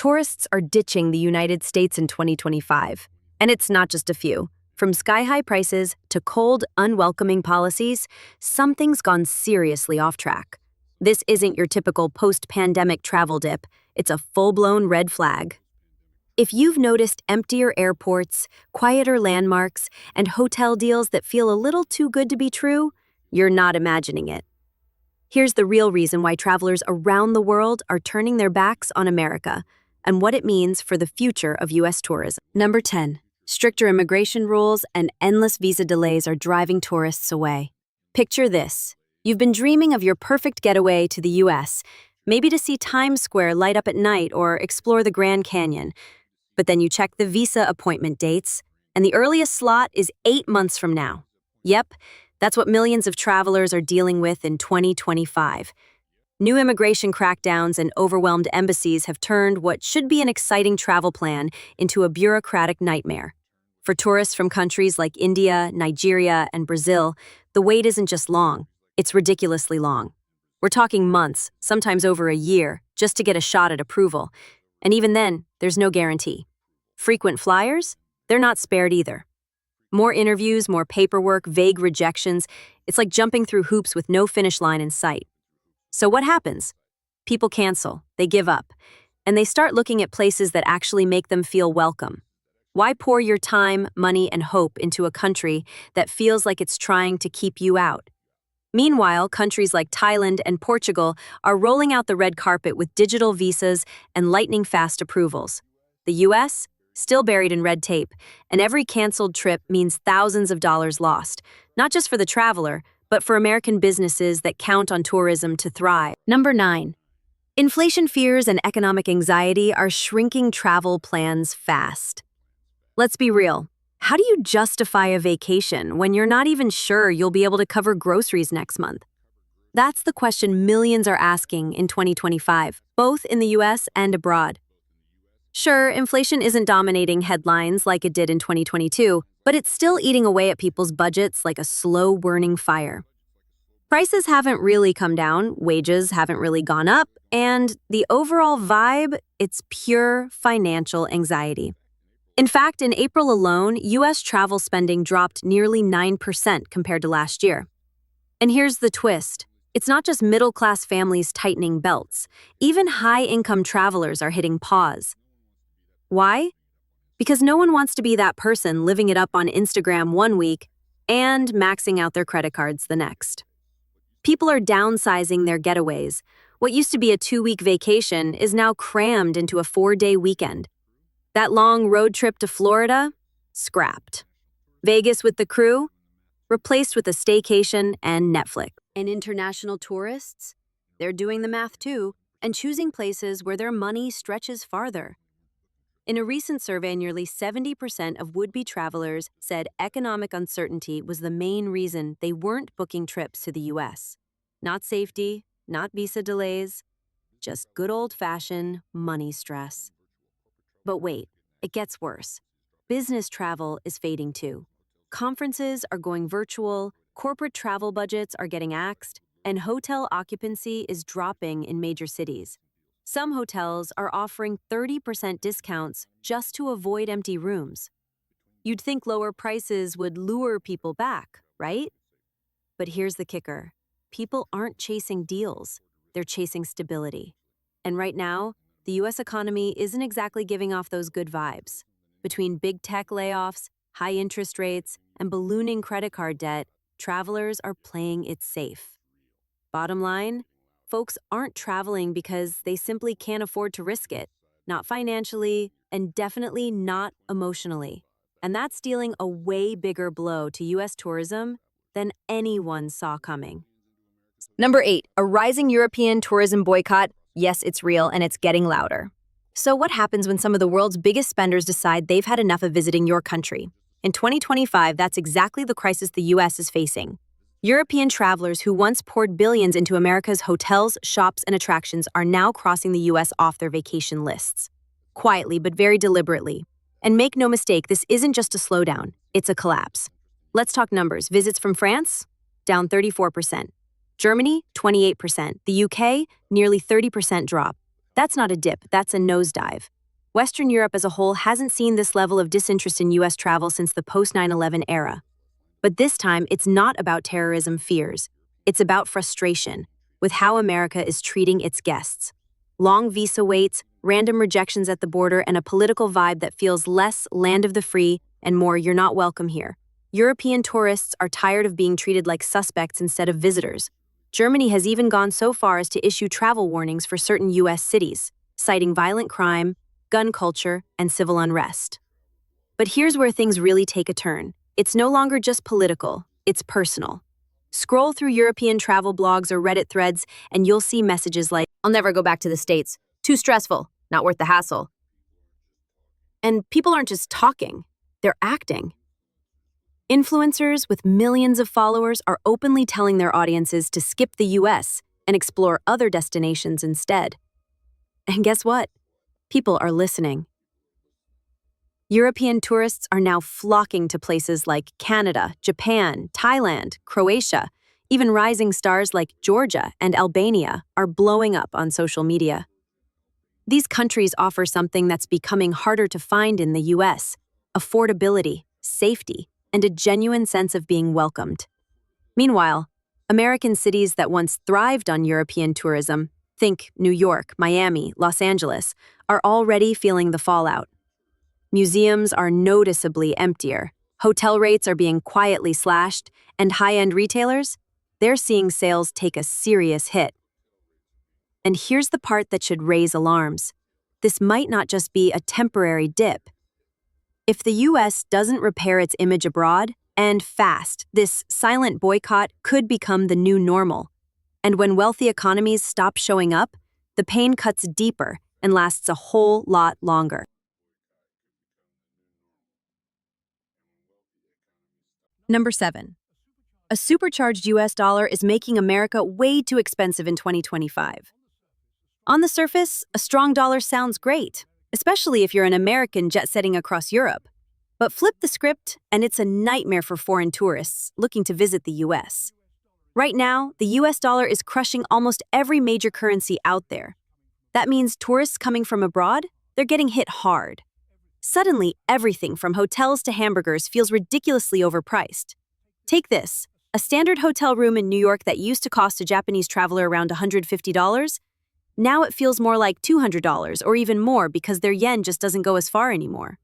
Tourists are ditching the United States in 2025. And it's not just a few. From sky-high prices to cold, unwelcoming policies, something's gone seriously off track. This isn't your typical post-pandemic travel dip. It's a full-blown red flag. If you've noticed emptier airports, quieter landmarks, and hotel deals that feel a little too good to be true, you're not imagining it. Here's the real reason why travelers around the world are turning their backs on America and what it means for the future of U.S. tourism. Number 10. Stricter immigration rules and endless visa delays are driving tourists away. Picture this. You've been dreaming of your perfect getaway to the U.S., maybe to see Times Square light up at night or explore the Grand Canyon. But then you check the visa appointment dates, and the earliest slot is 8 months from now. Yep, that's what millions of travelers are dealing with in 2025. New immigration crackdowns and overwhelmed embassies have turned what should be an exciting travel plan into a bureaucratic nightmare. For tourists from countries like India, Nigeria, and Brazil, the wait isn't just long, it's ridiculously long. We're talking months, sometimes over a year, just to get a shot at approval. And even then, there's no guarantee. Frequent flyers? They're not spared either. More interviews, more paperwork, vague rejections. It's like jumping through hoops with no finish line in sight. So what happens? People cancel, they give up, and they start looking at places that actually make them feel welcome. Why pour your time, money, and hope into a country that feels like it's trying to keep you out? Meanwhile, countries like Thailand and Portugal are rolling out the red carpet with digital visas and lightning-fast approvals. The U.S., still buried in red tape, and every canceled trip means thousands of dollars lost, not just for the traveler, but for American businesses that count on tourism to thrive. Number 9. Inflation fears and economic anxiety are shrinking travel plans fast. Let's be real. How do you justify a vacation when you're not even sure you'll be able to cover groceries next month? That's the question millions are asking in 2025, both in the US and abroad. Sure, inflation isn't dominating headlines like it did in 2022, but it's still eating away at people's budgets like a slow-burning fire. Prices haven't really come down, wages haven't really gone up, and the overall vibe, it's pure financial anxiety. In fact, in April alone, U.S. travel spending dropped nearly 9% compared to last year. And here's the twist. It's not just middle-class families tightening belts. Even high-income travelers are hitting pause. Why? Because no one wants to be that person living it up on Instagram one week and maxing out their credit cards the next. People are downsizing their getaways. What used to be a 2-week vacation is now crammed into a 4-day weekend. That long road trip to Florida? Scrapped. Vegas with the crew? Replaced with a staycation and Netflix. And international tourists? They're doing the math too, and choosing places where their money stretches farther. In a recent survey, nearly 70% of would-be travelers said economic uncertainty was the main reason they weren't booking trips to the U.S. Not safety, not visa delays, just good old-fashioned money stress. But wait, it gets worse. Business travel is fading too. Conferences are going virtual, corporate travel budgets are getting axed, and hotel occupancy is dropping in major cities. Some hotels are offering 30% discounts just to avoid empty rooms. You'd think lower prices would lure people back, right? But here's the kicker. People aren't chasing deals, they're chasing stability. And right now, the U.S. economy isn't exactly giving off those good vibes. Between big tech layoffs, high interest rates, and ballooning credit card debt, travelers are playing it safe. Bottom line, folks aren't traveling because they simply can't afford to risk it, not financially, and definitely not emotionally. And that's dealing a way bigger blow to U.S. tourism than anyone saw coming. Number 8, a rising European tourism boycott. Yes, it's real, and it's getting louder. So what happens when some of the world's biggest spenders decide they've had enough of visiting your country? In 2025, that's exactly the crisis the U.S. is facing. European travelers who once poured billions into America's hotels, shops, and attractions are now crossing the U.S. off their vacation lists. Quietly, but very deliberately. And make no mistake, this isn't just a slowdown, it's a collapse. Let's talk numbers. Visits from France? Down 34%. Germany? 28%. The UK? Nearly 30% drop. That's not a dip, that's a nosedive. Western Europe as a whole hasn't seen this level of disinterest in U.S. travel since the post 9/11 era. But this time, it's not about terrorism fears. It's about frustration with how America is treating its guests. Long visa waits, random rejections at the border, and a political vibe that feels less land of the free and more you're not welcome here. European tourists are tired of being treated like suspects instead of visitors. Germany has even gone so far as to issue travel warnings for certain U.S. cities, citing violent crime, gun culture, and civil unrest. But here's where things really take a turn. It's no longer just political, it's personal. Scroll through European travel blogs or Reddit threads, and you'll see messages like, "I'll never go back to the States. Too stressful, not worth the hassle." And people aren't just talking, they're acting. Influencers with millions of followers are openly telling their audiences to skip the US and explore other destinations instead. And guess what? People are listening. European tourists are now flocking to places like Canada, Japan, Thailand, Croatia. Even rising stars like Georgia and Albania are blowing up on social media. These countries offer something that's becoming harder to find in the US: affordability, safety, and a genuine sense of being welcomed. Meanwhile, American cities that once thrived on European tourism, think New York, Miami, Los Angeles, are already feeling the fallout. Museums are noticeably emptier, hotel rates are being quietly slashed, and high-end retailers, they're seeing sales take a serious hit. And here's the part that should raise alarms. This might not just be a temporary dip. If the US doesn't repair its image abroad, and fast, this silent boycott could become the new normal. And when wealthy economies stop showing up, the pain cuts deeper and lasts a whole lot longer. Number 7. A supercharged US dollar is making America way too expensive in 2025. On the surface, a strong dollar sounds great, especially if you're an American jet-setting across Europe. But flip the script, and it's a nightmare for foreign tourists looking to visit the US. Right now, the US dollar is crushing almost every major currency out there. That means tourists coming from abroad, they're getting hit hard. Suddenly, everything from hotels to hamburgers feels ridiculously overpriced. Take this: a standard hotel room in New York that used to cost a Japanese traveler around $150, now it feels more like $200 or even more because their yen just doesn't go as far anymore.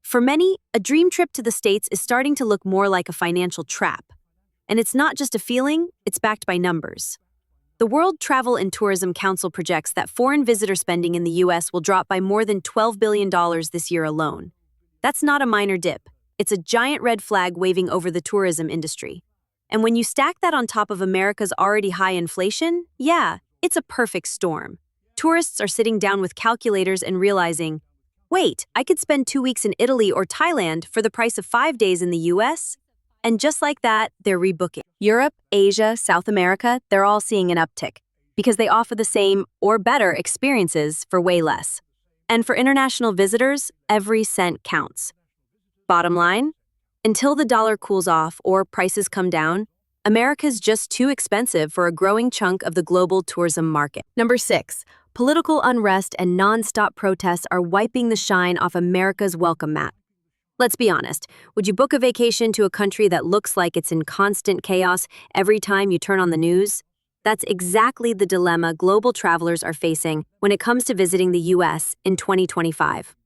For many, a dream trip to the States is starting to look more like a financial trap. And it's not just a feeling, it's backed by numbers. The World Travel and Tourism Council projects that foreign visitor spending in the US will drop by more than $12 billion this year alone. That's not a minor dip. It's a giant red flag waving over the tourism industry. And when you stack that on top of America's already high inflation, yeah, it's a perfect storm. Tourists are sitting down with calculators and realizing, wait, I could spend 2 weeks in Italy or Thailand for the price of 5 days in the US? And just like that, they're rebooking. Europe, Asia, South America, they're all seeing an uptick because they offer the same or better experiences for way less. And for international visitors, every cent counts. Bottom line, until the dollar cools off or prices come down, America's just too expensive for a growing chunk of the global tourism market. Number 6, political unrest and non-stop protests are wiping the shine off America's welcome mat. Let's be honest, would you book a vacation to a country that looks like it's in constant chaos every time you turn on the news? That's exactly the dilemma global travelers are facing when it comes to visiting the US in 2025.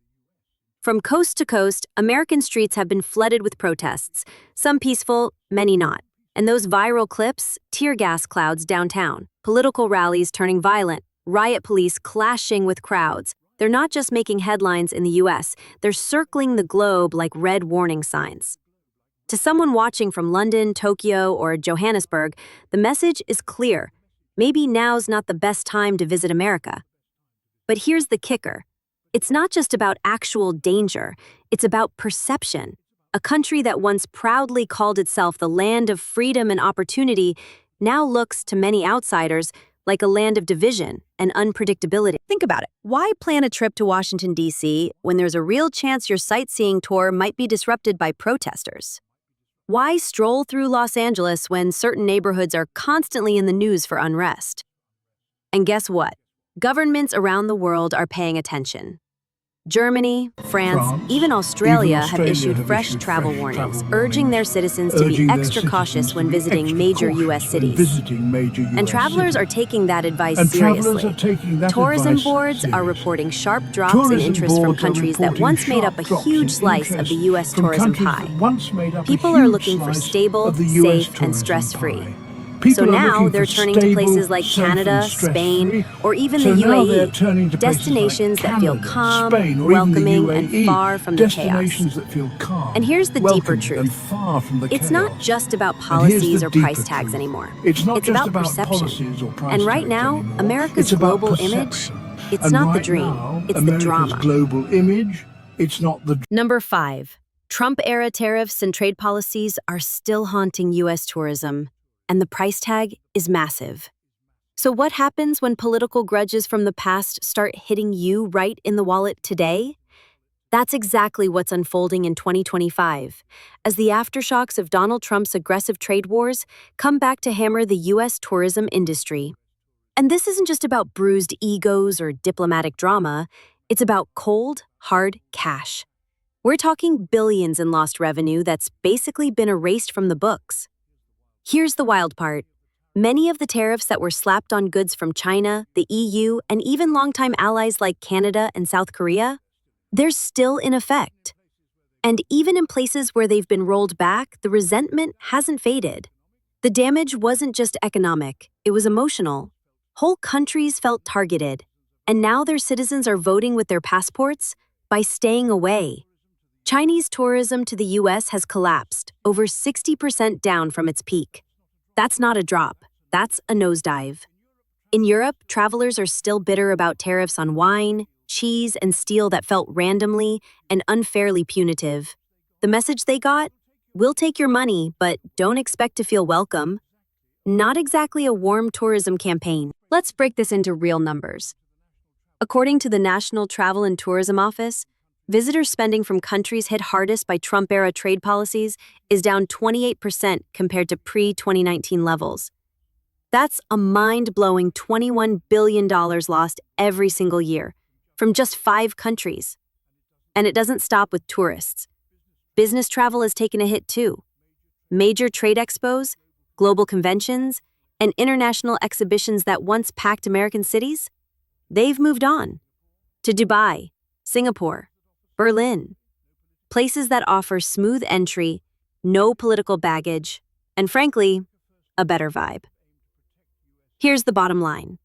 From coast to coast, American streets have been flooded with protests, some peaceful, many not. And those viral clips, tear gas clouds downtown, political rallies turning violent, riot police clashing with crowds, they're not just making headlines in the US, they're circling the globe like red warning signs. To someone watching from London, Tokyo, or Johannesburg, the message is clear. Maybe now's not the best time to visit America. But here's the kicker. It's not just about actual danger, it's about perception. A country that once proudly called itself the land of freedom and opportunity now looks, to many outsiders, like a land of division and unpredictability. Think about it. Why plan a trip to Washington, D.C. when there's a real chance your sightseeing tour might be disrupted by protesters? Why stroll through Los Angeles when certain neighborhoods are constantly in the news for unrest? And guess what? Governments around the world are paying attention. Germany, France, even Australia have issued fresh travel warnings, urging their citizens to be extra cautious when visiting major U.S. cities. And travelers are taking that advice seriously. Tourism boards are reporting sharp drops in interest from countries that once made up a huge slice of the U.S. tourism pie. People are looking for stable, safe, and stress-free. So now they're turning to places like Canada, Spain, or even the UAE, destinations that feel calm, welcoming, and far from the chaos. And here's the deeper truth. It's not just about policies or price tags anymore. It's about perception. And right now, America's global image, it's not the dream, it's the drama. Number 5. Trump-era tariffs and trade policies are still haunting U.S. tourism. And the price tag is massive. So what happens when political grudges from the past start hitting you right in the wallet today? That's exactly what's unfolding in 2025, as the aftershocks of Donald Trump's aggressive trade wars come back to hammer the U.S. tourism industry. And this isn't just about bruised egos or diplomatic drama, it's about cold, hard cash. We're talking billions in lost revenue that's basically been erased from the books. Here's the wild part. Many of the tariffs that were slapped on goods from China, the EU, and even longtime allies like Canada and South Korea, they're still in effect. And even in places where they've been rolled back, the resentment hasn't faded. The damage wasn't just economic, it was emotional. Whole countries felt targeted, and now their citizens are voting with their passports by staying away. Chinese tourism to the U.S. has collapsed, over 60% down from its peak. That's not a drop, that's a nosedive. In Europe, travelers are still bitter about tariffs on wine, cheese, and steel that felt randomly and unfairly punitive. The message they got? We'll take your money, but don't expect to feel welcome. Not exactly a warm tourism campaign. Let's break this into real numbers. According to the National Travel and Tourism Office, visitor spending from countries hit hardest by Trump-era trade policies is down 28% compared to pre-2019 levels. That's a mind-blowing $21 billion lost every single year, from just 5 countries. And it doesn't stop with tourists. Business travel has taken a hit too. Major trade expos, global conventions, and international exhibitions that once packed American cities, they've moved on to Dubai, Singapore, Berlin, places that offer smooth entry, no political baggage, and frankly, a better vibe. Here's the bottom line.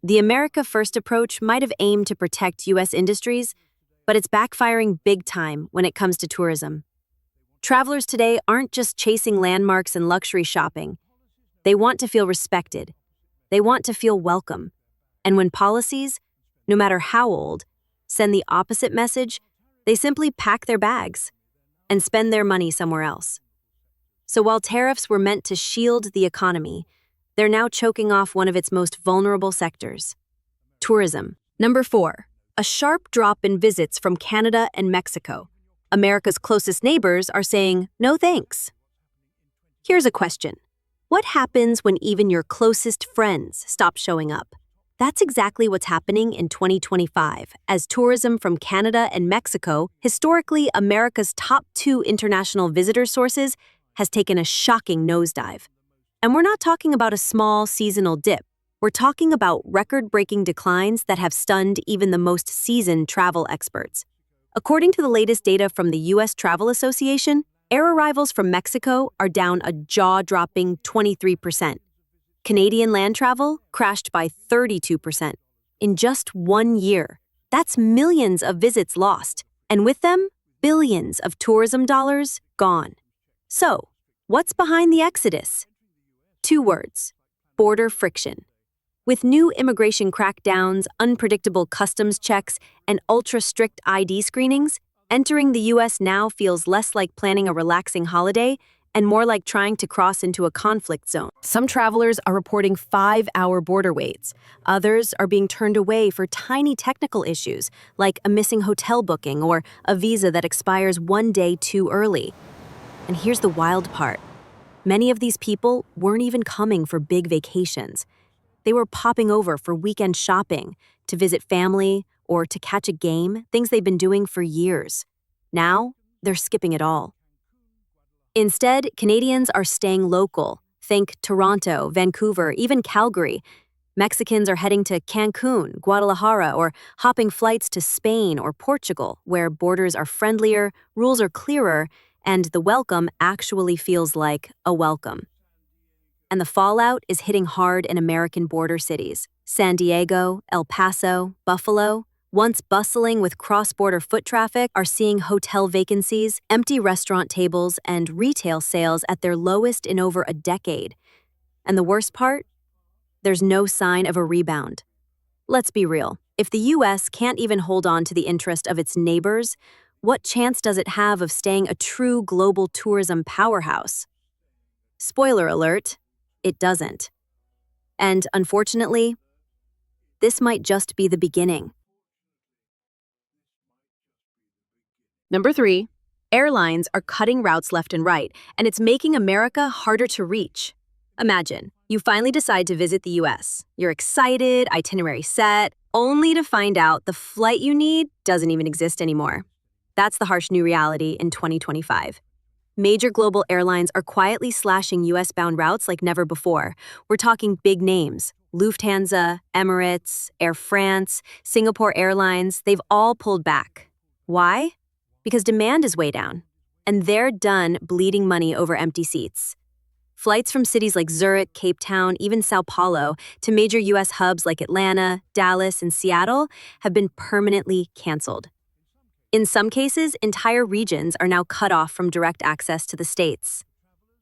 The America First approach might have aimed to protect U.S. industries, but it's backfiring big time when it comes to tourism. Travelers today aren't just chasing landmarks and luxury shopping. They want to feel respected. They want to feel welcome. And when policies, no matter how old, send the opposite message, they simply pack their bags and spend their money somewhere else. So while tariffs were meant to shield the economy, they're now choking off one of its most vulnerable sectors: tourism. Number 4, a sharp drop in visits from Canada and Mexico. America's closest neighbors are saying, no thanks. Here's a question. What happens when even your closest friends stop showing up? That's exactly what's happening in 2025, as tourism from Canada and Mexico, historically America's top 2 international visitor sources, has taken a shocking nosedive. And we're not talking about a small seasonal dip. We're talking about record-breaking declines that have stunned even the most seasoned travel experts. According to the latest data from the U.S. Travel Association, air arrivals from Mexico are down a jaw-dropping 23%. Canadian land travel crashed by 32% in just 1 year. That's millions of visits lost, and with them, billions of tourism dollars gone. So, what's behind the exodus? 2 words: border friction. With new immigration crackdowns, unpredictable customs checks, and ultra-strict ID screenings, entering the U.S. now feels less like planning a relaxing holiday and more like trying to cross into a conflict zone. Some travelers are reporting 5-hour border waits. Others are being turned away for tiny technical issues, like a missing hotel booking or a visa that expires 1 day too early. And here's the wild part. Many of these people weren't even coming for big vacations. They were popping over for weekend shopping, to visit family, or to catch a game, things they've been doing for years. Now, they're skipping it all. Instead, Canadians are staying local. Think Toronto, Vancouver, even Calgary. Mexicans are heading to Cancun, Guadalajara, or hopping flights to Spain or Portugal, where borders are friendlier, rules are clearer, and the welcome actually feels like a welcome. And the fallout is hitting hard in American border cities. San Diego, El Paso, Buffalo, once bustling with cross-border foot traffic, are seeing hotel vacancies, empty restaurant tables, and retail sales at their lowest in over a decade. And the worst part? There's no sign of a rebound. Let's be real. If the US can't even hold on to the interest of its neighbors, what chance does it have of staying a true global tourism powerhouse? Spoiler alert, it doesn't. And unfortunately, this might just be the beginning. Number 3, airlines are cutting routes left and right, and it's making America harder to reach. Imagine, you finally decide to visit the US. You're excited, itinerary set, only to find out the flight you need doesn't even exist anymore. That's the harsh new reality in 2025. Major global airlines are quietly slashing US-bound routes like never before. We're talking big names. Lufthansa, Emirates, Air France, Singapore Airlines, they've all pulled back. Why? Because demand is way down, and they're done bleeding money over empty seats. Flights from cities like Zurich, Cape Town, even Sao Paulo, to major US hubs like Atlanta, Dallas, and Seattle have been permanently canceled. In some cases, entire regions are now cut off from direct access to the States.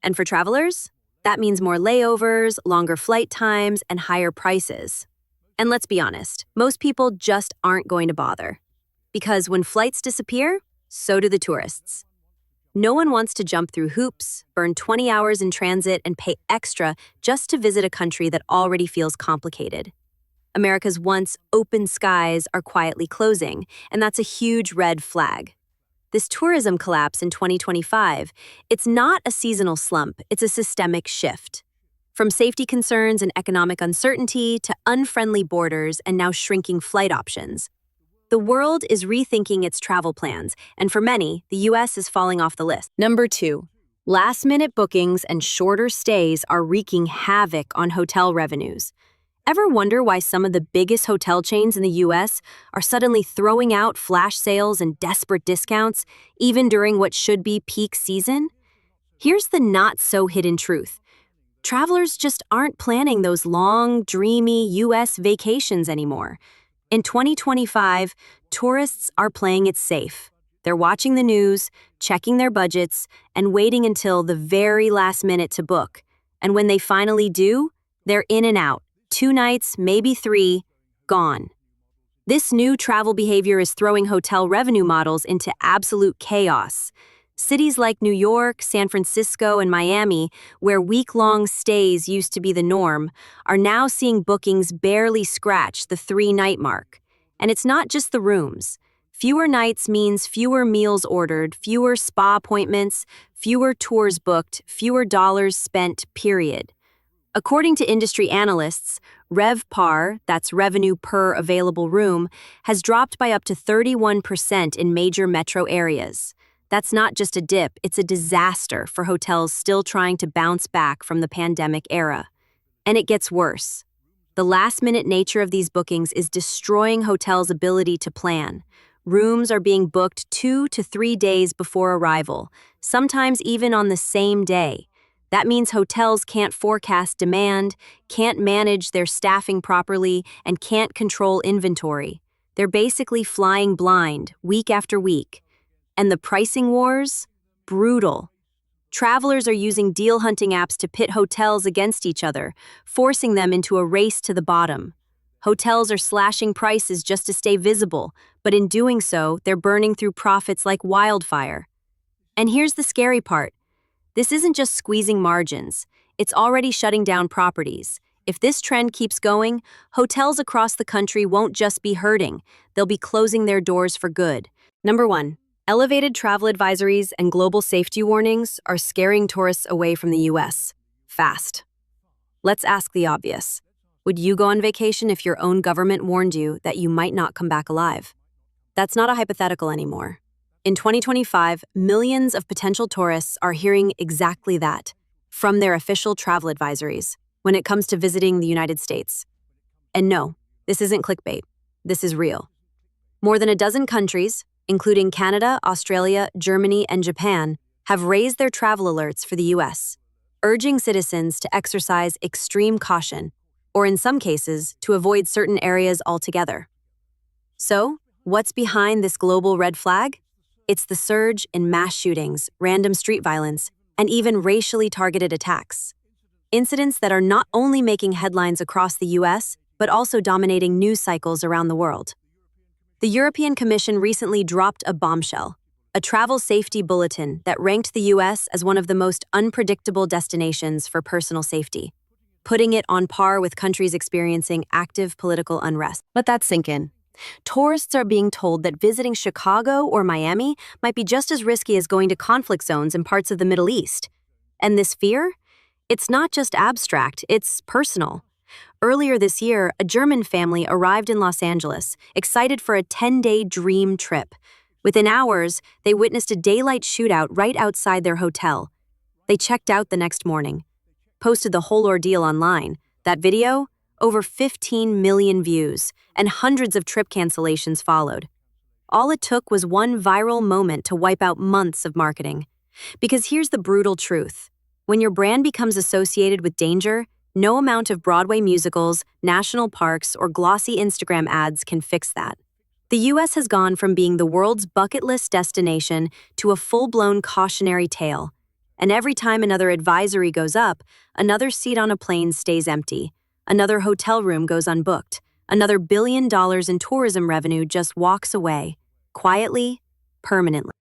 And for travelers, that means more layovers, longer flight times, and higher prices. And let's be honest, most people just aren't going to bother. Because when flights disappear, so do the tourists. No one wants to jump through hoops, burn 20 hours in transit, and pay extra just to visit a country that already feels complicated. America's once open skies are quietly closing, and that's a huge red flag. This tourism collapse in 2025, it's not a seasonal slump, it's a systemic shift. From safety concerns and economic uncertainty to unfriendly borders and now shrinking flight options. The world is rethinking its travel plans, and for many, the US is falling off the list. Number 2, last-minute bookings and shorter stays are wreaking havoc on hotel revenues. Ever wonder why some of the biggest hotel chains in the US are suddenly throwing out flash sales and desperate discounts, even during what should be peak season? Here's the not-so-hidden truth. Travelers just aren't planning those long, dreamy US vacations anymore. In 2025, tourists are playing it safe. They're watching the news, checking their budgets, and waiting until the very last minute to book. And when they finally do, they're in and out. 2 nights, maybe 3, gone. This new travel behavior is throwing hotel revenue models into absolute chaos. Cities like New York, San Francisco, and Miami, where week-long stays used to be the norm, are now seeing bookings barely scratch the 3-night mark. And it's not just the rooms. Fewer nights means fewer meals ordered, fewer spa appointments, fewer tours booked, fewer dollars spent, period. According to industry analysts, RevPAR, that's revenue per available room, has dropped by up to 31% in major metro areas. That's not just a dip, it's a disaster for hotels still trying to bounce back from the pandemic era. And it gets worse. The last-minute nature of these bookings is destroying hotels' ability to plan. Rooms are being booked 2 to 3 days before arrival, sometimes even on the same day. That means hotels can't forecast demand, can't manage their staffing properly, and can't control inventory. They're basically flying blind, week after week. And the pricing wars? Brutal. Travelers are using deal hunting apps to pit hotels against each other, forcing them into a race to the bottom. Hotels are slashing prices just to stay visible, but in doing so, they're burning through profits like wildfire. And here's the scary part. This isn't just squeezing margins, it's already shutting down properties. If this trend keeps going, hotels across the country won't just be hurting, they'll be closing their doors for good. Number 1. Elevated travel advisories and global safety warnings are scaring tourists away from the US. Fast. Let's ask the obvious. Would you go on vacation if your own government warned you that you might not come back alive? That's not a hypothetical anymore. In 2025, millions of potential tourists are hearing exactly that from their official travel advisories when it comes to visiting the United States. And no, this isn't clickbait. This is real. More than a dozen countries, including Canada, Australia, Germany, and Japan, have raised their travel alerts for the US, urging citizens to exercise extreme caution, or in some cases, to avoid certain areas altogether. So, what's behind this global red flag? It's the surge in mass shootings, random street violence, and even racially targeted attacks. Incidents that are not only making headlines across the US, but also dominating news cycles around the world. The European Commission recently dropped a bombshell, a travel safety bulletin that ranked the US as one of the most unpredictable destinations for personal safety, putting it on par with countries experiencing active political unrest. Let that sink in. Tourists are being told that visiting Chicago or Miami might be just as risky as going to conflict zones in parts of the Middle East. And this fear? It's not just abstract, it's personal. Earlier this year, a German family arrived in Los Angeles, excited for a 10-day dream trip. Within hours, they witnessed a daylight shootout right outside their hotel. They checked out the next morning, posted the whole ordeal online. That video? Over 15 million views, and hundreds of trip cancellations followed. All it took was one viral moment to wipe out months of marketing. Because here's the brutal truth. When your brand becomes associated with danger, no amount of Broadway musicals, national parks, or glossy Instagram ads can fix that. The US has gone from being the world's bucket list destination to a full-blown cautionary tale. And every time another advisory goes up, another seat on a plane stays empty. Another hotel room goes unbooked. Another $1 billion in tourism revenue just walks away, quietly, permanently.